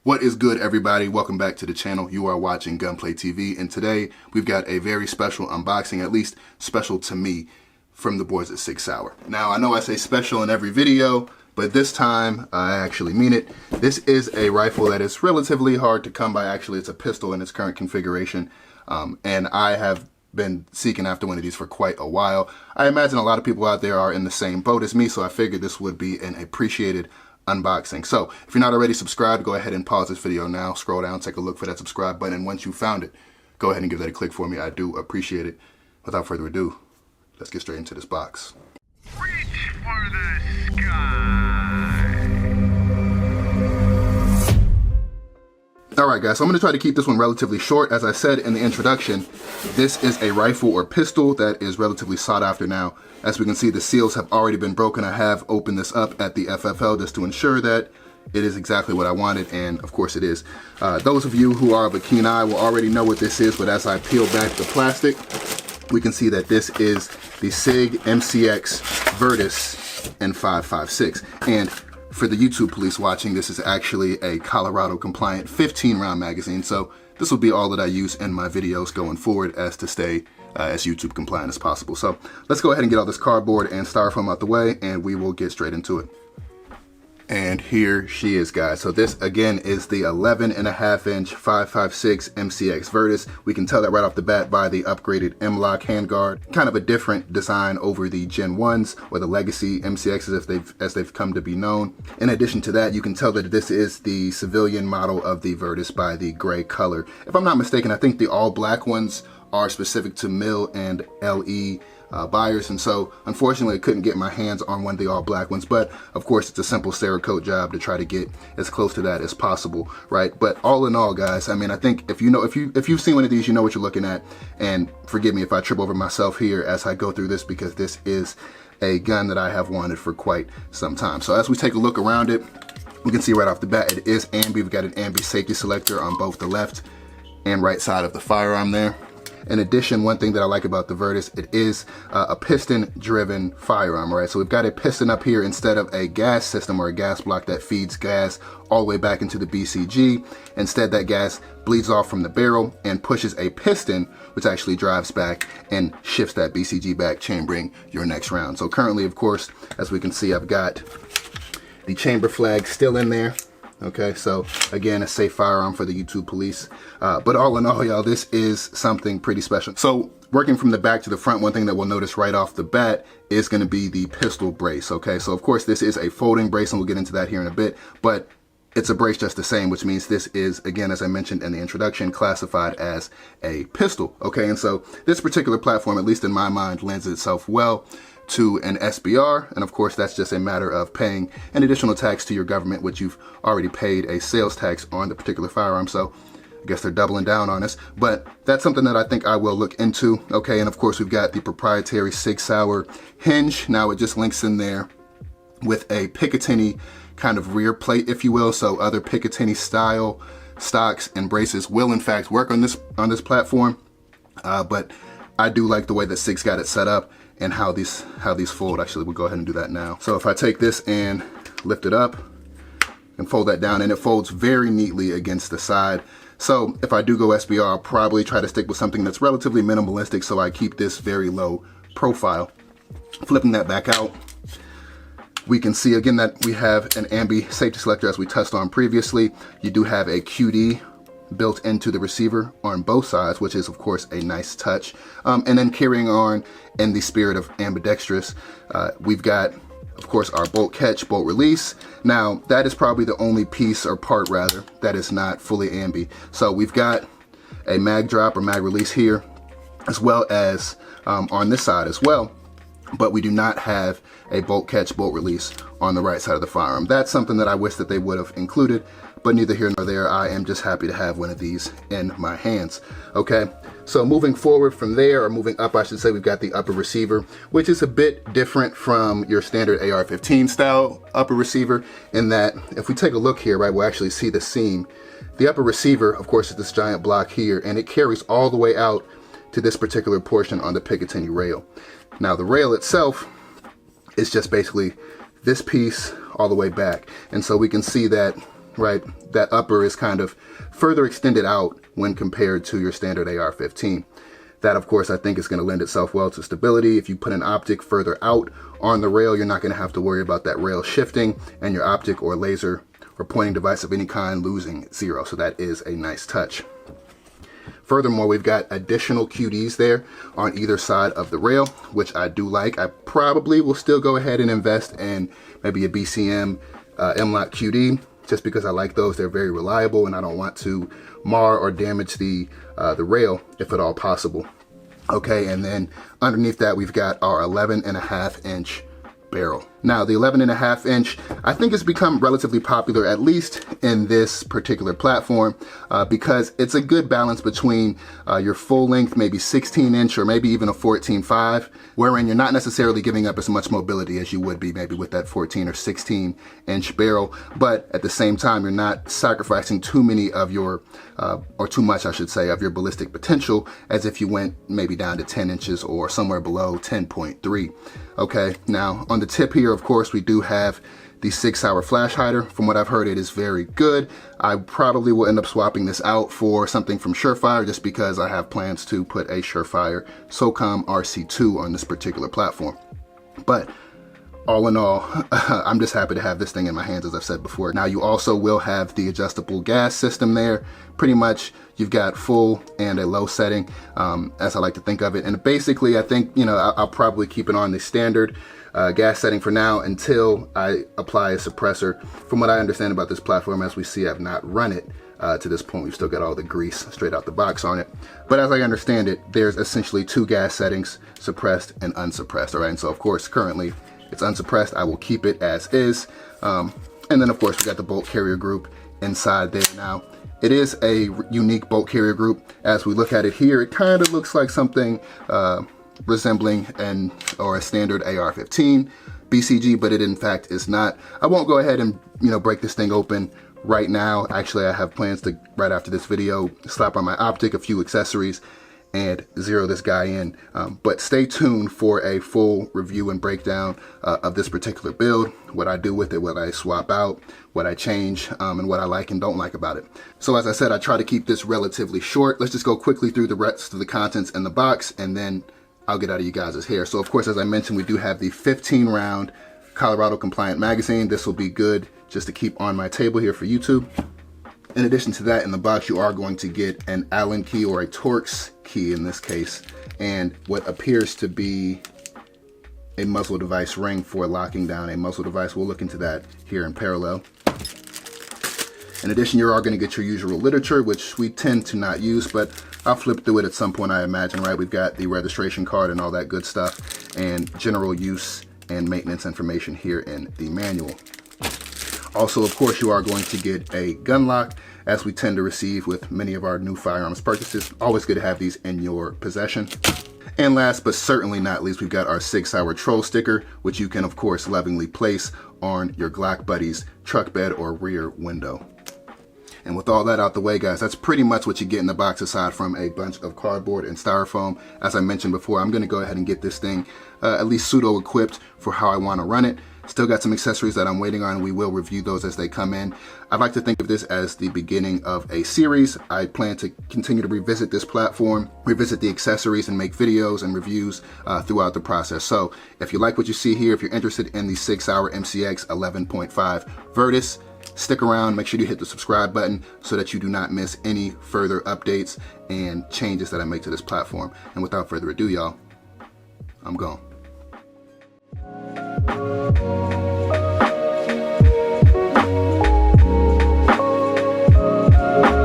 What is good, everybody? Welcome back to the channel. You are watching Gunplay TV, and today we've got a very special unboxing, at least special to me, from the boys at Sig Sauer. Now, I know I say special in every video, but this time I actually mean it. This is a rifle that is relatively hard to come by. Actually, it's a pistol in its current configuration, and I have been seeking after one of these for quite a while. I imagine a lot of people out there are in the same boat as me, so I figured this would be an appreciated unboxing. So if you're not already subscribed, go ahead and pause this video now, scroll down, take a look for that subscribe button, and once you found it, go ahead and give that a click for me. I do appreciate it. Without further ado, let's get straight into this box. Reach for the sky. Alright guys, so I'm going to try to keep this one relatively short. As I said in the introduction, this is a rifle or pistol that is relatively sought after now. As we can see, the seals have already been broken. I have opened this up at the FFL just to ensure that it is exactly what I wanted, and of course it is. Those of you who are of a keen eye will already know what this is, but as I peel back the plastic, we can see that this is the Sig MCX VIRTUS N556. And for the YouTube police watching, this is actually a Colorado compliant 15 round magazine. So this will be all that I use in my videos going forward as to stay as YouTube compliant as possible. So let's go ahead and get all this cardboard and styrofoam out the way, and we will get straight into it. And here she is, guys. So this again is the 11.5-inch 5.56 MCX VIRTUS. We can tell that right off the bat by the upgraded M-LOK handguard. Kind of a different design over the Gen 1s or the legacy MCXs as they've come to be known. In addition to that, you can tell that this is the civilian model of the VIRTUS by the gray color. If I'm not mistaken, I think the all black ones are specific to MIL and LE buyers, and so unfortunately I couldn't get my hands on one of the all black ones, but of course it's a simple Cerakote job to try to get as close to that as possible, right? But all in all, guys, I mean, I think if you've seen one of these, you know what you're looking at. And forgive me if I trip over myself here as I go through this, because this is a gun that I have wanted for quite some time. So as we take a look around it, we can see right off the bat it is ambi. We've got an ambi safety selector on both the left and right side of the firearm there. In addition, one thing that I like about the VIRTUS, it is a piston-driven firearm, right? So we've got a piston up here instead of a gas system or a gas block that feeds gas all the way back into the BCG. Instead, that gas bleeds off from the barrel and pushes a piston, which actually drives back and shifts that BCG back, chambering your next round. So currently, of course, as we can see, I've got the chamber flag still in there. Okay, so again, a safe firearm for the YouTube police. But all in all, y'all, this is something pretty special. So working from the back to the front, one thing that we'll notice right off the bat is going to be the pistol brace. Okay, so of course this is a folding brace, and we'll get into that here in a bit, but it's a brace just the same, which means this is, again, as I mentioned in the introduction, classified as a pistol. Okay, and so this particular platform, at least in my mind, lends itself well to an SBR, and of course that's just a matter of paying an additional tax to your government, which you've already paid a sales tax on the particular firearm. So I guess they're doubling down on us, but that's something that I think I will look into. Okay, and of course we've got the proprietary Sig Sauer Hinge. Now it just links in there with a Picatinny kind of rear plate, if you will. So other Picatinny style stocks and braces will in fact work on this platform, but I do like the way that Sig's got it set up and how these fold. Actually, we'll go ahead and do that now. So if I take this and lift it up and fold that down, and it folds very neatly against the side. So if I do go SBR, I'll probably try to stick with something that's relatively minimalistic, so I keep this very low profile. Flipping that back out, we can see again that we have an ambi safety selector, as we touched on previously. You do have a QD built into the receiver on both sides, which is of course a nice touch. And then carrying on in the spirit of Ambidextrous, we've got of course our bolt catch, bolt release. Now that is probably the only piece, or part rather, that is not fully ambi. So we've got a mag drop or mag release here, as well as on this side as well, but we do not have a bolt catch, bolt release on the right side of the firearm. That's something that I wish that they would have included, but neither here nor there. I am just happy to have one of these in my hands. Okay, so moving forward from there, or moving up I should say, we've got the upper receiver, which is a bit different from your standard AR-15 style upper receiver, in that if we take a look here, right, we'll actually see the seam. The upper receiver, of course, is this giant block here, and it carries all the way out to this particular portion on the Picatinny rail. Now the rail itself is just basically this piece all the way back, and so we can see that right? That upper is kind of further extended out when compared to your standard AR-15. That, of course, I think is going to lend itself well to stability. If you put an optic further out on the rail, you're not going to have to worry about that rail shifting and your optic or laser or pointing device of any kind losing 0. So that is a nice touch. Furthermore, we've got additional QDs there on either side of the rail, which I do like. I probably will still go ahead and invest in maybe a BCM M-LOK QD, just because I like those. They're very reliable and I don't want to mar or damage the rail if at all possible. Okay, and then underneath that we've got our 11.5-inch barrel. Now the 11.5-inch I think has become relatively popular, at least in this particular platform, because it's a good balance between your full length, maybe 16-inch or maybe even a 14.5, wherein you're not necessarily giving up as much mobility as you would be maybe with that 14 or 16-inch barrel, but at the same time you're not sacrificing too many of your, or too much I should say, of your ballistic potential as if you went maybe down to 10 inches or somewhere below 10.3. Okay, now on the tip here, of course, we do have the Sig Sauer flash hider. From what I've heard, it is very good. I probably will end up swapping this out for something from Surefire, just because I have plans to put a Surefire SOCOM RC2 on this particular platform. But all in all, I'm just happy to have this thing in my hands, as I've said before. Now you also will have the adjustable gas system there. Pretty much you've got full and a low setting, as I like to think of it. And basically I think, you know, I'll probably keep it on the standard gas setting for now until I apply a suppressor. From what I understand about this platform, as we see, I've not run it to this point. We've still got all the grease straight out the box on it. But as I understand it, there's essentially 2 gas settings, suppressed and unsuppressed. All right, and so of course currently it's unsuppressed. I will keep it as is. And then of course we got the bolt carrier group inside there. Now it is a unique bolt carrier group. As we look at it here, it kind of looks like something resembling a standard AR-15 BCG, but it in fact is not. I won't go ahead and, you know, break this thing open right now. Actually, I have plans to, right after this video, slap on my optic, a few accessories, and zero this guy in. But stay tuned for a full review and breakdown of this particular build, what I do with it, what I swap out, what I change, and what I like and don't like about it. So as I said, I try to keep this relatively short. Let's just go quickly through the rest of the contents in the box, and then I'll get out of you guys' hair. So of course, as I mentioned, we do have the 15-round Colorado compliant magazine. This will be good just to keep on my table here for YouTube. In addition to that, in the box, you are going to get an Allen key, or a Torx key in this case, and what appears to be a muzzle device ring for locking down a muzzle device. We'll look into that here in parallel. In addition, you are going to get your usual literature, which we tend to not use, but I'll flip through it at some point, I imagine, right? We've got the registration card and all that good stuff, and general use and maintenance information here in the manual. Also, of course, you are going to get a gun lock, as we tend to receive with many of our new firearms purchases. Always good to have these in your possession. And last but certainly not least, we've got our Sig Sauer troll sticker, which you can of course lovingly place on your Glock buddy's truck bed or rear window. And with all that out the way, guys, that's pretty much what you get in the box, aside from a bunch of cardboard and styrofoam. As I mentioned before, I'm going to go ahead and get this thing at least pseudo equipped for how I want to run it. Still got some accessories that I'm waiting on. We will review those as they come in. I'd like to think of this as the beginning of a series. I plan to continue to revisit this platform, revisit the accessories, and make videos and reviews throughout the process. So if you like what you see here, if you're interested in the Sig Sauer MCX 11.5 VIRTUS, stick around. Make sure you hit the subscribe button so that you do not miss any further updates and changes that I make to this platform. And without further ado, y'all, I'm gone.